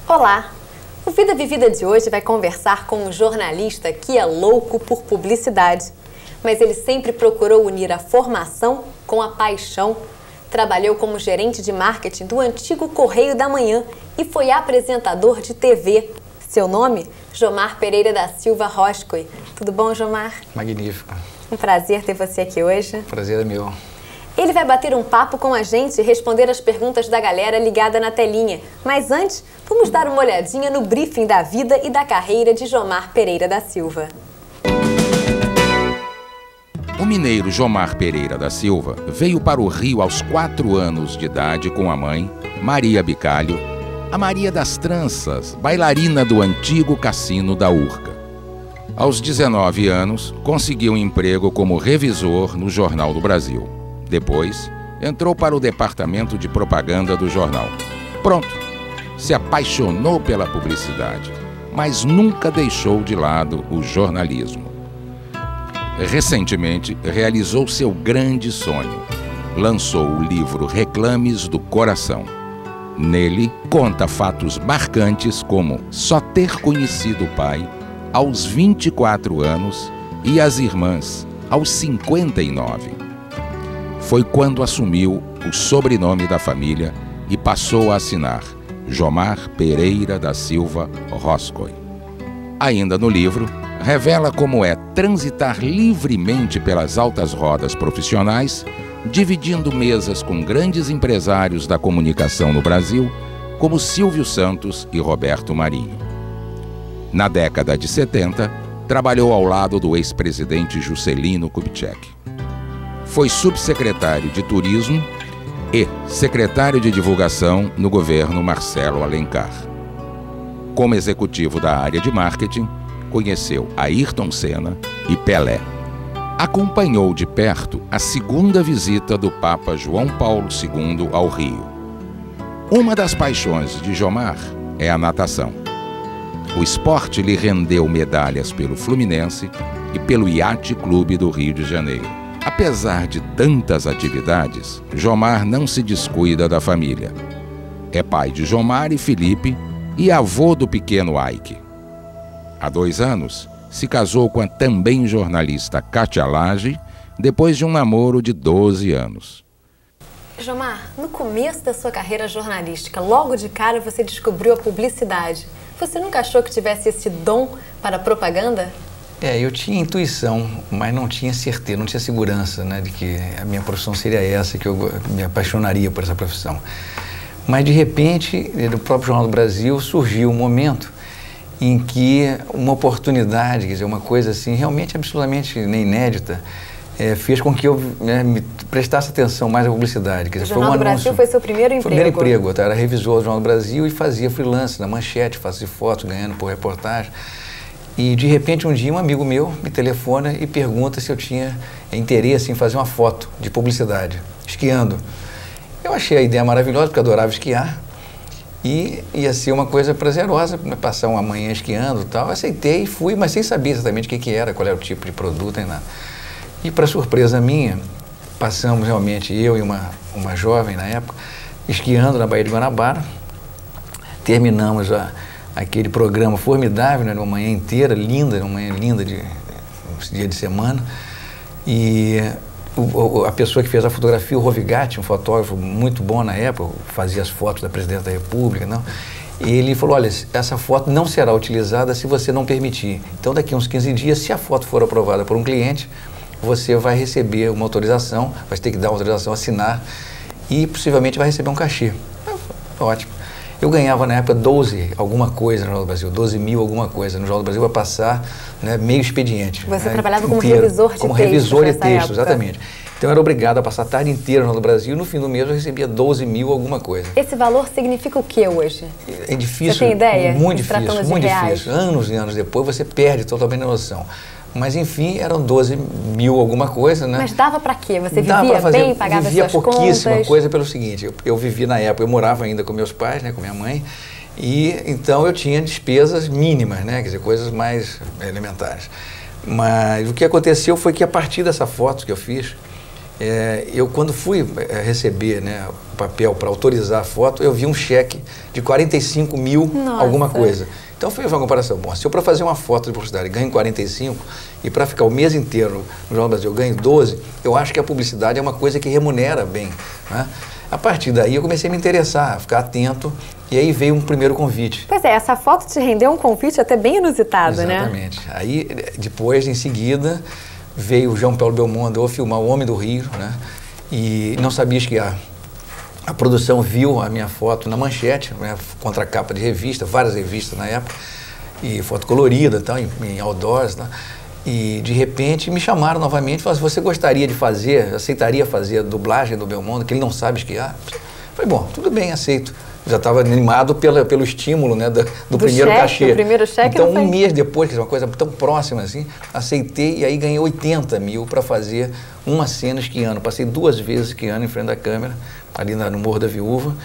Olá! O Vida Vivida de hoje vai conversar com um jornalista que é louco por publicidade. Mas ele sempre procurou unir a formação com a paixão. Trabalhou como gerente de marketing do antigo Correio da Manhã e foi apresentador de TV. Seu nome? Jomar Pereira da Silva Roscoe. Tudo bom, Jomar? Magnífico. Um prazer ter você aqui hoje. Prazer é meu. Ele vai bater um papo com a gente e responder as perguntas da galera ligada na telinha. Mas antes, vamos dar uma olhadinha no briefing da vida e da carreira de Jomar Pereira da Silva. O mineiro Jomar Pereira da Silva veio para o Rio aos 4 anos de idade com a mãe, Maria Bicalho, a Maria das Tranças, bailarina do antigo cassino da Urca. Aos 19 anos, conseguiu um emprego como revisor no Jornal do Brasil. Depois, entrou para o departamento de propaganda do jornal. Pronto, se apaixonou pela publicidade, mas nunca deixou de lado o jornalismo. Recentemente, realizou seu grande sonho. Lançou o livro Reclames do Coração. Nele, conta fatos marcantes como só ter conhecido o pai aos 24 anos e as irmãs aos 59. Foi quando assumiu o sobrenome da família e passou a assinar Jomar Pereira da Silva Roscoe. Ainda no livro, revela como é transitar livremente pelas altas rodas profissionais, dividindo mesas com grandes empresários da comunicação no Brasil, como Silvio Santos e Roberto Marinho. Na década de 70, trabalhou ao lado do ex-presidente Juscelino Kubitschek. Foi subsecretário de Turismo e secretário de Divulgação no governo Marcelo Alencar. Como executivo da área de marketing, conheceu Ayrton Senna e Pelé. Acompanhou de perto a segunda visita do Papa João Paulo II ao Rio. Uma das paixões de Jomar é a natação. O esporte lhe rendeu medalhas pelo Fluminense e pelo Yacht Clube do Rio de Janeiro. Apesar de tantas atividades, Jomar não se descuida da família. É pai de Jomar e Felipe e avô do pequeno Ike. Há 2 anos, se casou com a também jornalista Kátia Lage, depois de um namoro de 12 anos. Jomar, no começo da sua carreira jornalística, logo de cara você descobriu a publicidade. Você nunca achou que tivesse esse dom para a propaganda? Eu tinha intuição, mas não tinha certeza, não tinha segurança, né, de que a minha profissão seria essa, que eu me apaixonaria por essa profissão. Mas, de repente, no próprio Jornal do Brasil, surgiu um momento em que uma oportunidade, quer dizer, uma coisa assim, realmente absolutamente inédita, fez com que eu me prestasse atenção mais à publicidade. Quer dizer, o Jornal do Brasil foi seu primeiro emprego? Foi o primeiro emprego. Eu era revisor do Jornal do Brasil e fazia freelance na Manchete, fazia fotos, ganhando por reportagem. E, de repente, um dia, um amigo meu me telefona e pergunta se eu tinha interesse em fazer uma foto de publicidade, esquiando. Eu achei a ideia maravilhosa, porque eu adorava esquiar. E ia ser uma coisa prazerosa, passar uma manhã esquiando e tal. Aceitei e fui, mas sem saber exatamente o que era, qual era o tipo de produto, nem nada. E, para surpresa minha, passamos realmente, eu e uma jovem na época, esquiando na Baía de Guanabara. Terminamos aquele programa formidável, né, uma manhã inteira, linda, uma manhã linda de dia de semana. E a pessoa que fez a fotografia, o Rovigatti, um fotógrafo muito bom na época, fazia as fotos da Presidente da República, não? Ele falou, olha, essa foto não será utilizada se você não permitir. Então, daqui a uns 15 dias, se a foto for aprovada por um cliente, você vai receber uma autorização, vai ter que dar uma autorização, assinar, e possivelmente vai receber um cachê. Ótimo. Eu ganhava na época 12 alguma coisa no Jornal do Brasil, 12 mil alguma coisa. No Jornal do Brasil vai passar, né, meio expediente. Você né, trabalhava como inteiro, revisor de texto? Como revisor de texto, época. Exatamente. Então eu era obrigado a passar a tarde inteira no Jornal do Brasil e no fim do mês eu recebia 12 mil alguma coisa. Esse valor significa o que hoje? É difícil. Você tem ideia? Muito difícil, muito difícil. Anos e anos depois você perde totalmente a noção. Mas, enfim, eram 12 mil alguma coisa, né? Mas dava para quê? Você vivia bem, pagava as suas contas? Vivia pouquíssima coisa pelo seguinte, eu vivia na época, eu morava ainda com meus pais, né, com minha mãe, e então eu tinha despesas mínimas, né, quer dizer, coisas mais elementares. Mas o que aconteceu foi que a partir dessa foto que eu fiz, eu quando fui receber, né, o papel para autorizar a foto, eu vi um cheque de 45 mil alguma coisa. Então foi uma comparação. Bom, se eu para fazer uma foto de publicidade ganho 45 e para ficar o mês inteiro no Jornal do Brasil eu ganho 12, eu acho que a publicidade é uma coisa que remunera bem, né? A partir daí eu comecei a me interessar, a ficar atento, e aí veio um primeiro convite. Pois é, essa foto te rendeu um convite até bem inusitado, né? Exatamente. Aí, depois, em seguida, veio o João Paulo Belmondo a filmar O Homem do Rio, né? E não sabia que a produção viu a minha foto na manchete, né? Contracapa de revista, várias revistas na época, e foto colorida, tal, em outdoors, né? E, de repente, me chamaram novamente e falaram: você gostaria de fazer, aceitaria fazer a dublagem do Belmondo, que ele não sabe esquiar? Falei: bom, tudo bem, aceito. Já estava animado pelo estímulo, né, do primeiro cachê. O primeiro cheque. Então, um mês depois, que é uma coisa tão próxima assim, aceitei e aí ganhei 80 mil para fazer uma cena esquiando. Passei 2 vezes esquiando em frente da câmera, ali no Morro da Viúva,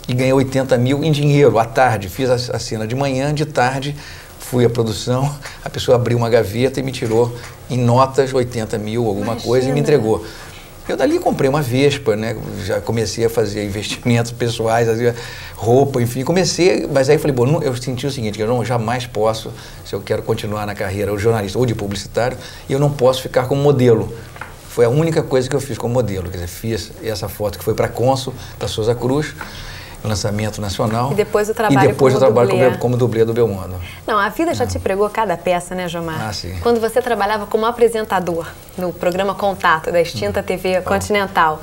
e ganhei 80 mil em dinheiro, à tarde. Fiz a cena de manhã, de tarde fui à produção, a pessoa abriu uma gaveta e me tirou em notas 80 mil, alguma coisa, e me entregou. Eu dali comprei uma Vespa, né? Já comecei a fazer investimentos pessoais, roupa, enfim, comecei, mas aí falei: bom, eu senti o seguinte, que eu jamais posso, se eu quero continuar na carreira ou jornalista ou de publicitário, eu não posso ficar como modelo. Foi a única coisa que eu fiz como modelo, quer dizer, fiz essa foto que foi para Consul, para Souza Cruz, lançamento nacional. E depois o trabalho como dublê do Belmondo. Não, a vida já te pregou cada peça, né, Jomar? Ah, sim. Quando você trabalhava como apresentador no programa Contato da extinta TV Continental,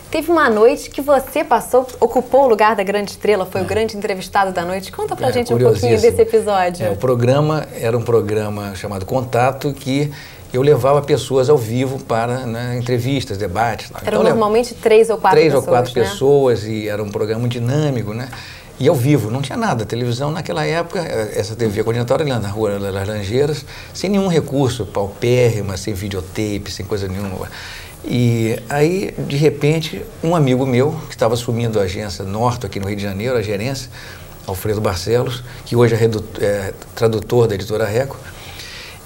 teve uma noite que você ocupou o lugar da grande estrela, foi o grande entrevistado da noite. Conta pra gente um pouquinho desse episódio. O programa era um programa chamado Contato, que eu levava pessoas ao vivo para, né, entrevistas, debates. Eram normalmente 3 ou 4 pessoas. 3 ou 4 pessoas, e era um programa dinâmico, né? E ao vivo, não tinha nada. Televisão naquela época, essa TV Continental era na Rua das Laranjeiras, sem nenhum recurso, paupérrima, sem videotape, sem coisa nenhuma. E aí, de repente, um amigo meu, que estava assumindo a agência Norto aqui no Rio de Janeiro, a gerência, Alfredo Barcelos, que hoje é tradutor da Editora Record,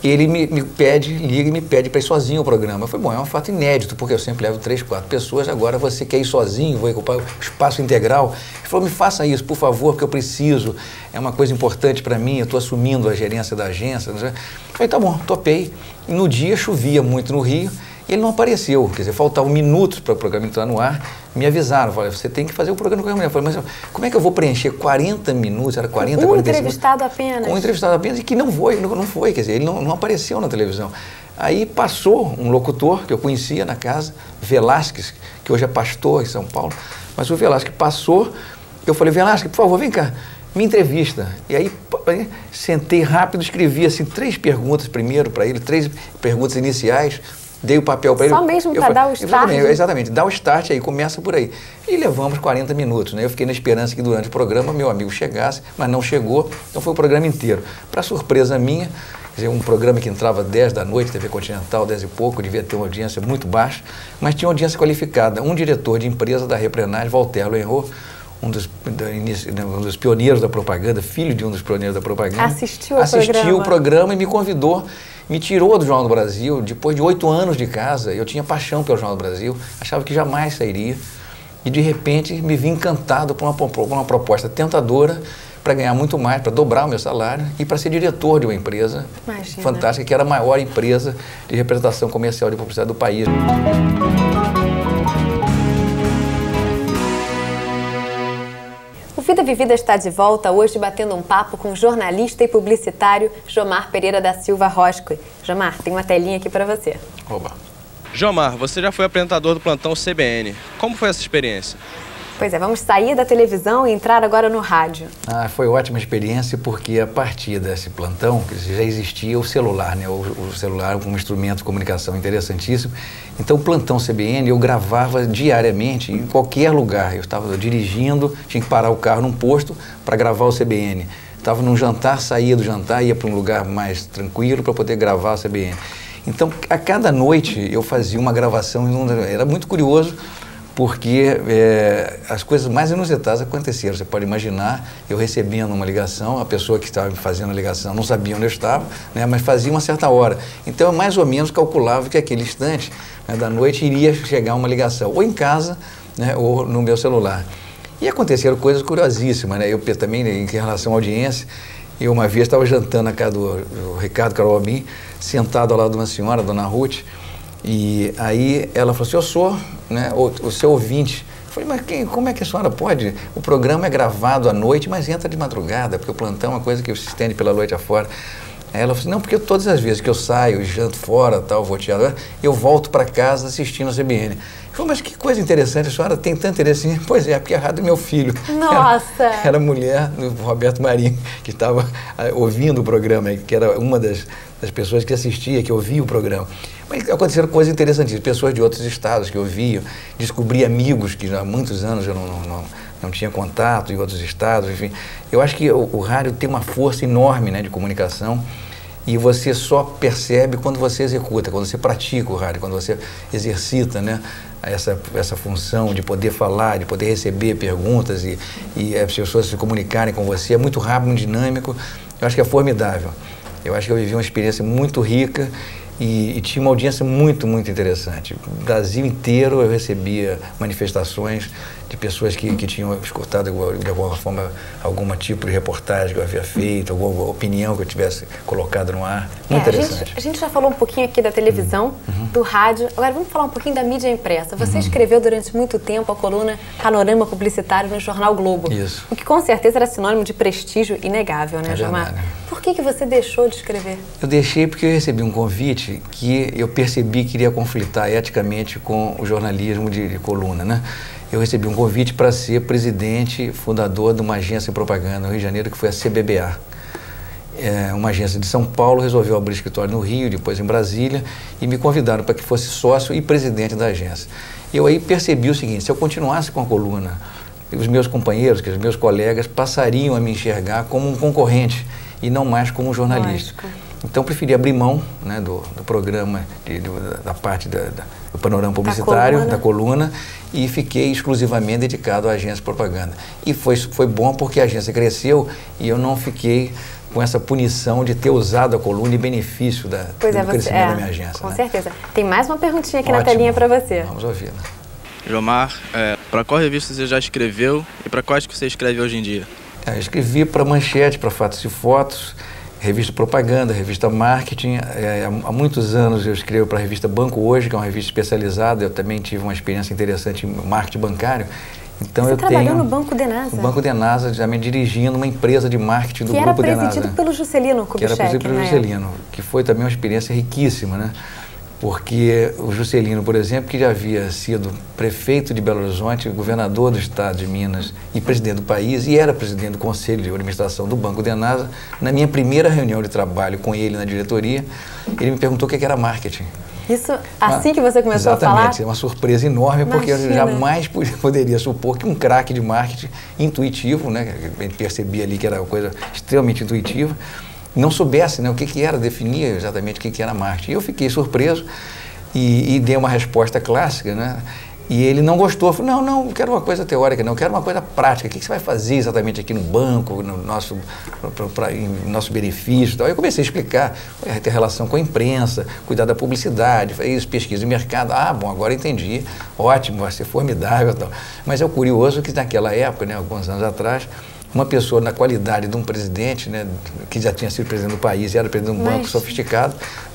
ele me pede, liga e me pede para ir sozinho ao programa. Eu falei: bom, é um fato inédito, porque eu sempre levo 3, 4 pessoas, agora você quer ir sozinho, vou ocupar o espaço integral. Ele falou: me faça isso, por favor, porque eu preciso, é uma coisa importante para mim, eu estou assumindo a gerência da agência. Eu falei: tá bom, topei. E no dia chovia muito no Rio, e ele não apareceu, quer dizer, faltavam minutos para o programa entrar no ar, me avisaram, falaram: você tem que fazer o programa com a mulher. Eu falei: mas como é que eu vou preencher 40 minutos, era 40, 45 entrevistado apenas? Um entrevistado apenas, e que não foi, quer dizer, ele não apareceu na televisão. Aí passou um locutor que eu conhecia na casa, Velasquez, que hoje é pastor em São Paulo, mas o Velasquez passou, eu falei: Velasquez, por favor, vem cá, me entrevista. E aí sentei rápido, escrevi assim 3 perguntas primeiro para ele, 3 perguntas iniciais, dei o papel para ele. Só mesmo para dar o start? Exatamente, dá o start aí, começa por aí. E levamos 40 minutos, né? Eu fiquei na esperança que durante o programa meu amigo chegasse, mas não chegou, então foi o programa inteiro. Para surpresa minha, quer dizer, um programa que entrava 10 da noite, TV Continental, 10 e pouco, devia ter uma audiência muito baixa, mas tinha uma audiência qualificada. Um diretor de empresa da Reprenage, Walter Loenrot, um dos pioneiros da propaganda, filho de um dos pioneiros da propaganda, assistiu o programa e me convidou, me tirou do Jornal do Brasil. Depois de 8 anos de casa, eu tinha paixão pelo Jornal do Brasil, achava que jamais sairia, e de repente me vi encantado por uma proposta tentadora para ganhar muito mais, para dobrar o meu salário e para ser diretor de uma empresa fantástica, que era a maior empresa de representação comercial de publicidade do país. O Vida Vivida está de volta hoje batendo um papo com o jornalista e publicitário Jomar Pereira da Silva Roscoe. Jomar, tem uma telinha aqui para você. Oba. Jomar, você já foi apresentador do plantão CBN. Como foi essa experiência? Pois é, vamos sair da televisão e entrar agora no rádio. Foi ótima experiência, porque a partir desse plantão já existia o celular, né? O celular como instrumento de comunicação interessantíssimo. Então, o plantão CBN eu gravava diariamente em qualquer lugar. Eu estava dirigindo, tinha que parar o carro num posto para gravar o CBN. Estava num jantar, saía do jantar, ia para um lugar mais tranquilo para poder gravar o CBN. Então, a cada noite eu fazia uma gravação, era muito curioso, porque as coisas mais inusitadas aconteceram. Você pode imaginar, eu recebendo uma ligação, a pessoa que estava me fazendo a ligação não sabia onde eu estava, né, mas fazia uma certa hora. Então, eu mais ou menos calculava que aquele instante, né, da noite iria chegar uma ligação, ou em casa, né, ou no meu celular. E aconteceram coisas curiosíssimas, né? Eu também, em relação à audiência, eu uma vez estava jantando na casa do Ricardo Carolbim, sentado ao lado de uma senhora, dona Ruth, e aí ela falou assim, eu sou, né, o seu ouvinte. Eu falei, mas como é que a senhora pode? O programa é gravado à noite, mas entra de madrugada, porque o plantão é uma coisa que se estende pela noite afora. Aí ela falou assim, não, porque todas as vezes que eu saio, janto fora, tal, vou teatro, eu volto para casa assistindo a CBN. Eu falei, mas que coisa interessante, a senhora tem tanto interesse assim? Pois é, porque a rádio é meu filho. Nossa! Era a mulher do Roberto Marinho, que estava ouvindo o programa, que era uma das pessoas que assistia, que ouvia o programa. Mas aconteceram coisas interessantíssimas, pessoas de outros estados que ouviam, descobri amigos que há muitos anos eu não tinha contato em outros estados, enfim. Eu acho que o rádio tem uma força enorme, né, de comunicação, e você só percebe quando você executa, quando você pratica o rádio, quando você exercita, né, essa função de poder falar, de poder receber perguntas e as pessoas se comunicarem com você. É muito rápido, muito dinâmico. Eu acho que é formidável. Eu acho que eu vivi uma experiência muito rica e tinha uma audiência muito, muito interessante. O Brasil inteiro eu recebia manifestações de pessoas que tinham escutado de alguma forma algum tipo de reportagem que eu havia feito, alguma opinião que eu tivesse colocado no ar. Muito interessante. A gente já falou um pouquinho aqui da televisão, do rádio. Agora vamos falar um pouquinho da mídia impressa. Você escreveu durante muito tempo a coluna Panorama Publicitário no Jornal Globo. Isso. O que com certeza era sinônimo de prestígio inegável, né, Gilmar? Verdade. Por que você deixou de escrever? Eu deixei porque eu recebi um convite que eu percebi que iria conflitar eticamente com o jornalismo de coluna, né? Eu recebi um convite para ser presidente, fundador de uma agência de propaganda no Rio de Janeiro, que foi a CBBA. Uma agência de São Paulo resolveu abrir escritório no Rio, depois em Brasília, e me convidaram para que fosse sócio e presidente da agência. Eu aí percebi o seguinte, se eu continuasse com a coluna, os meus companheiros, os meus colegas, passariam a me enxergar como um concorrente e não mais como um jornalista. Lógico. Então, preferi abrir mão, né, do programa, da parte do panorama publicitário, da coluna, e fiquei exclusivamente dedicado à agência de propaganda. E foi bom porque a agência cresceu e eu não fiquei com essa punição de ter usado a coluna em benefício do crescimento da minha agência. Com né? certeza. Tem mais uma perguntinha aqui Ótimo. na telinha para você. Vamos ouvir. Né? Gilmar, para qual revista você já escreveu e para quais que você escreve hoje em dia? Eu escrevi para Manchete, para Fatos e Fotos, revista Propaganda, revista Marketing. Há muitos anos eu escrevo para a revista Banco Hoje, que é uma revista especializada. Eu também tive uma experiência interessante em marketing bancário. Então Você trabalhou tenho no Banco Denasa? No Banco Denasa, também dirigindo uma empresa de marketing do Grupo Denasa. Que era presidido pelo Juscelino Kubitschek. Que era presidido pelo Juscelino, que foi também uma experiência riquíssima, né? Porque o Juscelino, por exemplo, que já havia sido prefeito de Belo Horizonte, governador do estado de Minas e presidente do país, e era presidente do Conselho de Administração do Banco Denasa, na minha primeira reunião de trabalho com ele na diretoria, ele me perguntou o que era marketing. Isso assim que você começou a falar? Exatamente, é uma surpresa enorme, porque eu jamais poderia supor que um craque de marketing intuitivo, né, a gente percebia ali que era uma coisa extremamente intuitiva, não soubesse, né, o que era, definir exatamente o que era marketing. Eu fiquei surpreso e dei uma resposta clássica, né? E ele não gostou, falou, não quero uma coisa teórica, não, quero uma coisa prática. O que você vai fazer exatamente aqui no banco, no nosso benefício e tal. Aí eu comecei a explicar, ter relação com a imprensa, cuidar da publicidade, isso, pesquisa de mercado. Ah, bom, agora entendi, ótimo, vai ser formidável e tal. Mas é curioso que naquela época, né, alguns anos atrás, uma pessoa na qualidade de um presidente, né, que já tinha sido presidente do país e era presidente de um banco sofisticado,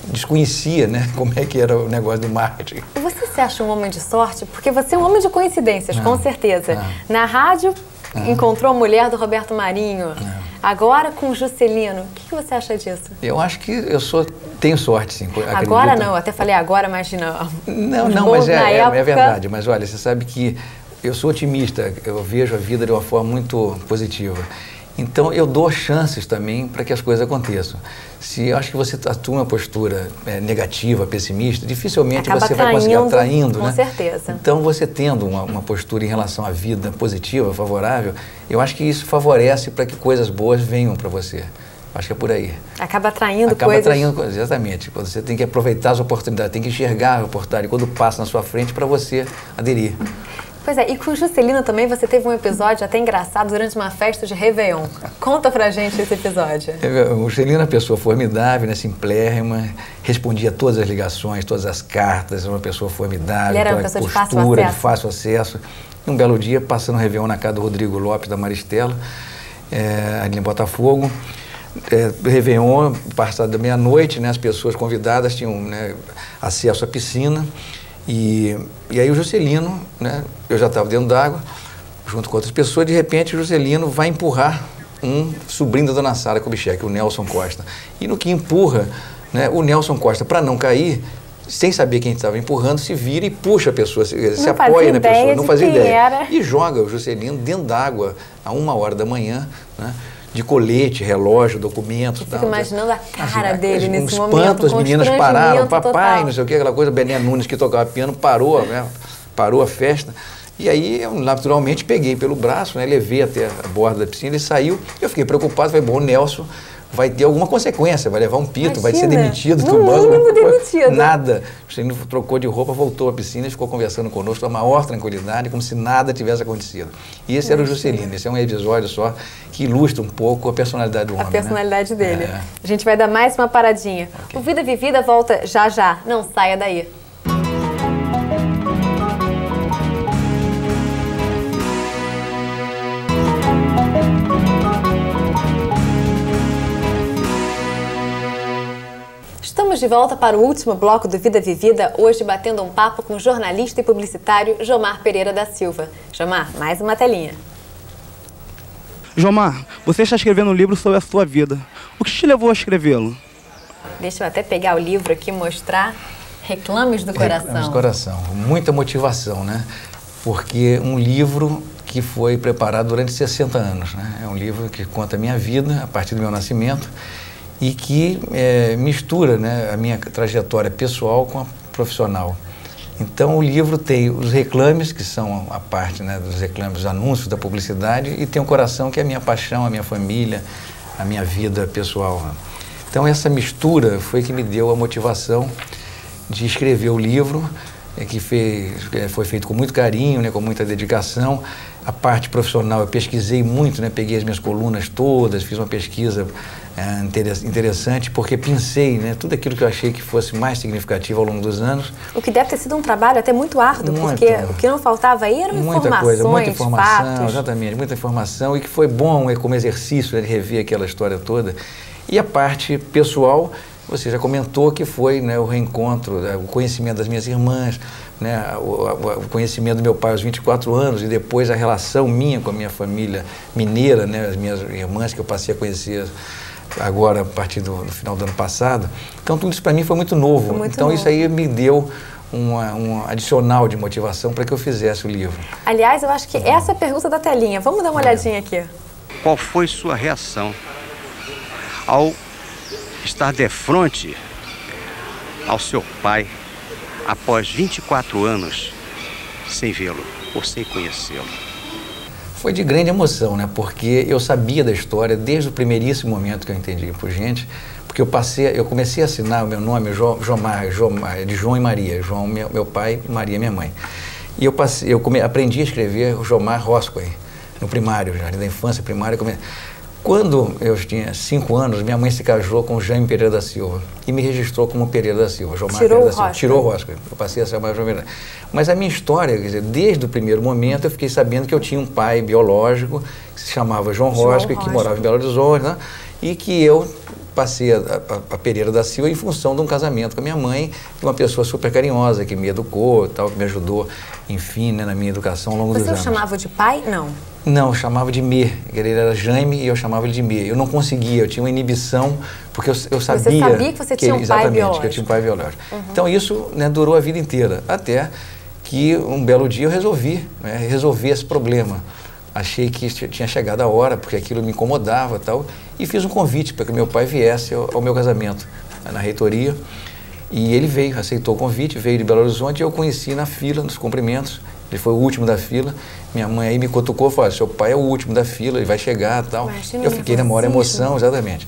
desconhecia, né, como é que era o negócio do marketing. E você se acha um homem de sorte? Porque você é um homem de coincidências, com certeza. Na rádio, encontrou a mulher do Roberto Marinho. Agora com o Juscelino. O que você acha disso? Eu acho que tenho sorte, sim. Agora acredito. Não, eu até falei agora, imagina. Não, mas é verdade. Mas olha, você sabe que eu sou otimista, eu vejo a vida de uma forma muito positiva. Então, eu dou chances também para que as coisas aconteçam. Se eu acho que você atua uma postura negativa, pessimista, dificilmente você vai conseguir atraindo, né? Com certeza. Então, você tendo uma postura em relação à vida positiva, favorável, eu acho que isso favorece para que coisas boas venham para você. Acho que é por aí. Acaba atraindo Acaba coisas. atraindo coisas, exatamente. Você tem que aproveitar as oportunidades, tem que enxergar a oportunidade quando passa na sua frente para você aderir. Pois é, e com o Juscelino também você teve um episódio até engraçado durante uma festa de Réveillon. Conta pra gente esse episódio. O Juscelino é uma pessoa formidável, né, simplérrima, respondia todas as ligações, todas as cartas, era uma pessoa formidável. Ele era uma pessoa de fácil acesso. E um belo dia, passando o Réveillon na casa do Rodrigo Lopes, da Maristela, ali em Botafogo, Réveillon, passado da meia-noite, né, as pessoas convidadas tinham, né, acesso à piscina. E aí o Juscelino, né, eu já estava dentro d'água, junto com outras pessoas, de repente o Juscelino vai empurrar um sobrinho da dona Sara Kubitschek, o Nelson Costa. E no que empurra, né, o Nelson Costa, para não cair, sem saber quem estava empurrando, se vira e puxa a pessoa, se apoia na pessoa, não fazia ideia. E joga o Juscelino dentro d'água a 1h da manhã, né, de colete, relógio, documentos. Eu fico imaginando a cara dele nesse momento. Espanto, as meninas pararam, papai, total. Não sei o que, aquela coisa, Bené Nunes que tocava piano, parou, né, parou a festa. E aí eu naturalmente peguei pelo braço, né, levei até a borda da piscina, ele saiu, eu fiquei preocupado, falei, bom, o Nelson vai ter alguma consequência, vai levar um pito, vai ser demitido do banco. No mínimo demitido. Nada. O Juscelino trocou de roupa, voltou à piscina e ficou conversando conosco com a maior tranquilidade, como se nada tivesse acontecido. E esse era o Juscelino. Esse é um episódio só que ilustra um pouco a personalidade do homem. A personalidade dele. É. A gente vai dar mais uma paradinha. Okay. O Vida Vivida volta já já. Não saia daí. Estamos de volta para o último bloco do Vida Vivida, hoje batendo um papo com o jornalista e publicitário Jomar Pereira da Silva. Jomar, mais uma telinha. Jomar, você está escrevendo um livro sobre a sua vida. O que te levou a escrevê-lo? Deixa eu até pegar o livro aqui e mostrar. Reclames do Coração. Reclames do Coração. Muita motivação, né? Porque um livro que foi preparado durante 60 anos, né? É um livro que conta a minha vida a partir do meu nascimento e que mistura, né, a minha trajetória pessoal com a profissional. Então o livro tem os reclames, que são a parte, né, dos reclames, dos anúncios, da publicidade, e tem o coração, que é a minha paixão, a minha família, a minha vida pessoal. Então essa mistura foi que me deu a motivação de escrever o livro, que foi feito com muito carinho, né, com muita dedicação. A parte profissional eu pesquisei muito, né, peguei as minhas colunas todas, fiz uma pesquisa interessante, porque pensei, né, tudo aquilo que eu achei que fosse mais significativo ao longo dos anos. O que deve ter sido um trabalho até muito árduo, porque o que não faltava aí eram informações, muita informação, fatos. Exatamente, muita informação, e que foi bom como exercício, né, de rever aquela história toda. E a parte pessoal, você já comentou que foi, né, o reencontro, né, o conhecimento das minhas irmãs, né, o conhecimento do meu pai aos 24 anos e depois a relação minha com a minha família mineira, né, as minhas irmãs que eu passei a conhecer agora a partir do final do ano passado. Então tudo isso para mim foi muito novo. Então isso aí me deu um adicional de motivação para que eu fizesse o livro. Aliás, eu acho que essa é a pergunta da telinha. Vamos dar uma olhadinha aqui. Qual foi sua reação ao estar de frente ao seu pai após 24 anos sem vê-lo ou sem conhecê-lo? Foi de grande emoção, né? Porque eu sabia da história desde o primeiríssimo momento que eu entendi por gente, porque eu comecei a assinar o meu nome, Jomar, de João e Maria, João meu pai e Maria minha mãe. E eu aprendi a escrever o Jomar Roscoe no primário, jardim da infância, primário. Quando eu tinha 5 anos, minha mãe se casou com Jaime Pereira da Silva e me registrou como Pereira da Silva, Jomar Pereira da Silva. Tirou o Roscoe. Eu passei a ser mais João Pereira. Mas a minha história, quer dizer, desde o primeiro momento, eu fiquei sabendo que eu tinha um pai biológico que se chamava João Roscoe, que morava em Belo Horizonte, né? E que eu passei a Pereira da Silva em função de um casamento com a minha mãe, de uma pessoa super carinhosa, que me educou, tal, que me ajudou, enfim, né, na minha educação ao longo dos anos. Você o chamava de pai? Não. Não, eu chamava de Me. Ele era Jaime e eu chamava ele de Me. Eu não conseguia, eu tinha uma inibição, porque eu sabia... Você sabia que você tinha um pai biológico. Que eu tinha um pai biológico. Então isso, né, durou a vida inteira, até que um belo dia eu resolvi, né, resolver esse problema. Achei que tinha chegado a hora, porque aquilo me incomodava e tal, e fiz um convite para que meu pai viesse ao meu casamento, na reitoria. E ele veio, aceitou o convite, veio de Belo Horizonte e eu conheci na fila, nos cumprimentos. Ele foi o último da fila. Minha mãe aí me cutucou e falou, seu pai é o último da fila, ele vai chegar e tal. Eu fiquei na maior emoção, exatamente.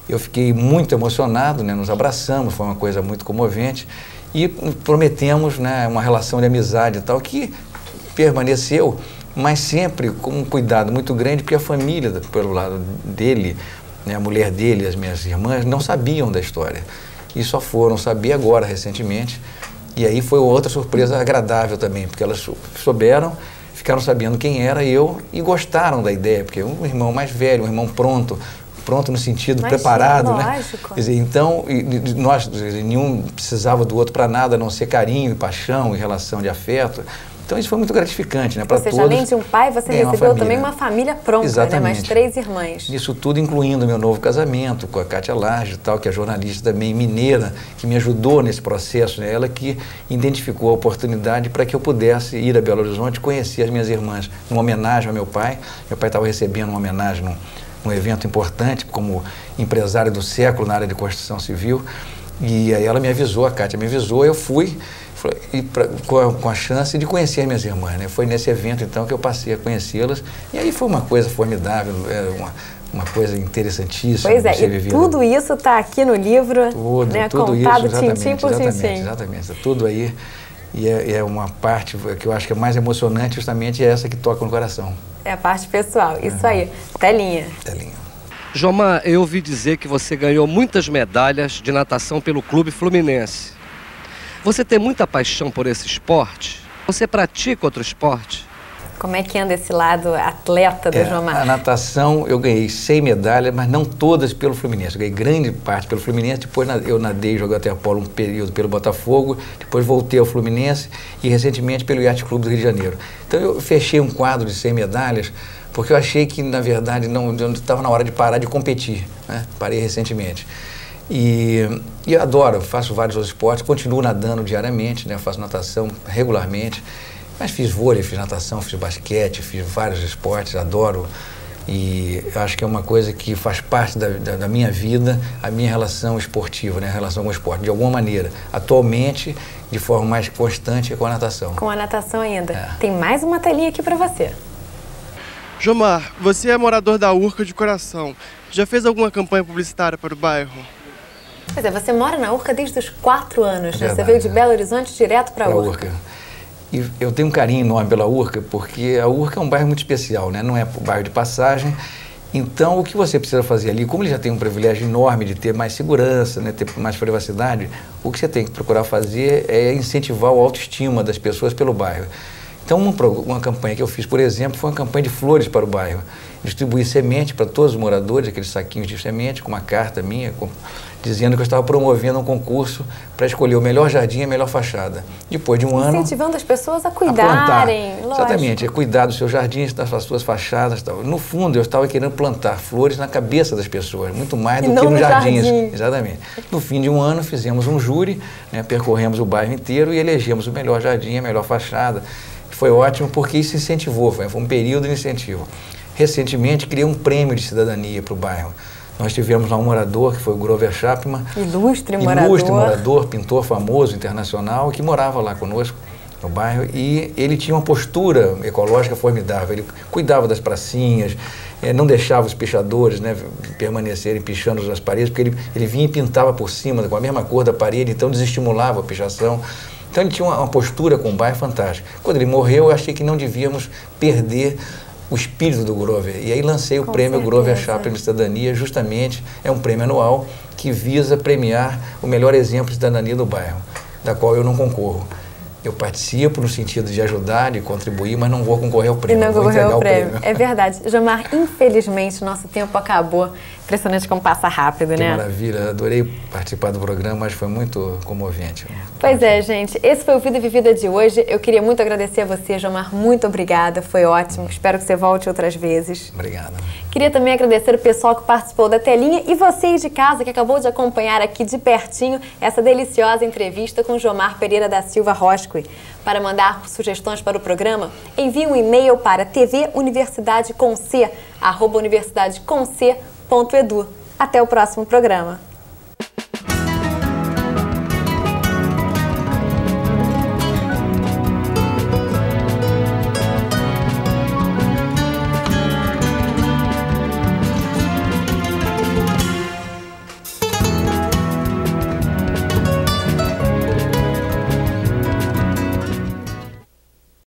Eu fiquei muito emocionado, né? Nos abraçamos, foi uma coisa muito comovente e prometemos, né, uma relação de amizade e tal, que permaneceu, mas sempre com um cuidado muito grande, porque a família, pelo lado dele, né, a mulher dele, as minhas irmãs, não sabiam da história. E só foram saber agora, recentemente. E aí foi outra surpresa agradável também, porque elas souberam, ficaram sabendo quem era eu e gostaram da ideia, porque um irmão mais velho, um irmão pronto no sentido preparado, né? Quer dizer, então, nós, nenhum precisava do outro para nada, a não ser carinho e paixão e relação de afeto. Então isso foi muito gratificante, né, para todos. Ou seja, além de um pai, você recebeu também uma família pronta, exatamente, né? Mais 3 irmãs. Isso tudo incluindo meu novo casamento com a Kátia Large e tal, que é jornalista também mineira, que me ajudou nesse processo, né? Ela que identificou a oportunidade para que eu pudesse ir a Belo Horizonte e conhecer as minhas irmãs, numa homenagem ao meu pai. Meu pai estava recebendo uma homenagem num evento importante, como empresário do século na área de construção civil, e aí ela me avisou, a Kátia me avisou, eu fui, com a chance de conhecer as minhas irmãs, né? Foi nesse evento, então, que eu passei a conhecê-las, e aí foi uma coisa formidável, uma coisa interessantíssima. Pois é, e tudo isso está aqui no livro, tudo, né? Tudo contado isso, tintim por tintim. Exatamente, está tudo aí, e é uma parte que eu acho que é mais emocionante, justamente é essa que toca no coração. É a parte pessoal, isso aí, telinha. Jomar, eu ouvi dizer que você ganhou muitas medalhas de natação pelo Clube Fluminense. Você tem muita paixão por esse esporte? Você pratica outro esporte? Como é que anda esse lado atleta do Jomar? A natação eu ganhei 100 medalhas, mas não todas pelo Fluminense. Eu ganhei grande parte pelo Fluminense, depois eu nadei, joguei waterpolo um período pelo Botafogo, depois voltei ao Fluminense e recentemente pelo Yacht Clube do Rio de Janeiro. Então eu fechei um quadro de 100 medalhas, porque eu achei que, na verdade, não estava na hora de parar de competir, né? Parei recentemente. E eu adoro, faço vários outros esportes, continuo nadando diariamente, né? Faço natação regularmente, mas fiz vôlei, fiz natação, fiz basquete, fiz vários esportes, adoro. E eu acho que é uma coisa que faz parte da minha vida, a minha relação esportiva, né? A relação com o esporte, de alguma maneira. Atualmente, de forma mais constante, é com a natação. Com a natação ainda. É. Tem mais uma telinha aqui para você. Jomar, você é morador da Urca de coração. Já fez alguma campanha publicitária para o bairro? Pois é, você mora na Urca desde os 4 anos, né? Você veio de Belo Horizonte direto para a Urca. E eu tenho um carinho enorme pela Urca, porque a Urca é um bairro muito especial, né? Não é um bairro de passagem. Então, o que você precisa fazer ali, como ele já tem um privilégio enorme de ter mais segurança, né, ter mais privacidade, o que você tem que procurar fazer é incentivar a autoestima das pessoas pelo bairro. Então, uma campanha que eu fiz, por exemplo, foi uma campanha de flores para o bairro. Distribuí semente para todos os moradores, aqueles saquinhos de semente, com uma carta minha, dizendo que eu estava promovendo um concurso para escolher o melhor jardim e a melhor fachada. Depois de um ano... Incentivando as pessoas a cuidarem, a exatamente, a cuidar dos seus jardins, das suas fachadas e tal. No fundo, eu estava querendo plantar flores na cabeça das pessoas, muito mais do que nos jardins. Exatamente. No fim de um ano, fizemos um júri, né, percorremos o bairro inteiro e elegemos o melhor jardim, a melhor fachada. Foi ótimo porque isso incentivou, foi um período de incentivo. Recentemente, criei um prêmio de cidadania para o bairro. Nós tivemos lá um morador, que foi o Grover Chapman. Ilustre morador, pintor famoso, internacional, que morava lá conosco no bairro. E ele tinha uma postura ecológica formidável. Ele cuidava das pracinhas, não deixava os pichadores, né, permanecerem pichando nas paredes, porque ele vinha e pintava por cima, com a mesma cor da parede, então desestimulava a pichação. Então ele tinha uma postura com o bairro fantástica. Quando ele morreu, eu achei que não devíamos perder o espírito do Grover. E aí lancei o prêmio Grover Chapman de Cidadania, justamente, é um prêmio anual que visa premiar o melhor exemplo de cidadania do bairro, da qual eu não concorro. Eu participo no sentido de ajudar, de contribuir, mas não vou concorrer ao prêmio. E não concorrer ao prêmio. É verdade. Jomar, infelizmente, nosso tempo acabou. Impressionante como passa rápido, né? Que maravilha. Adorei participar do programa, mas foi muito comovente. Pois é, gente. Esse foi o Vida Vivida de hoje. Eu queria muito agradecer a você, Jomar. Muito obrigada. Foi ótimo. Espero que você volte outras vezes. Obrigado. Queria também agradecer o pessoal que participou da telinha e vocês de casa que acabou de acompanhar aqui de pertinho essa deliciosa entrevista com Jomar Pereira da Silva Roscoe. Para mandar sugestões para o programa, envie um e-mail para tvuniversidadecomc@universidadecomc.edu. Até o próximo programa.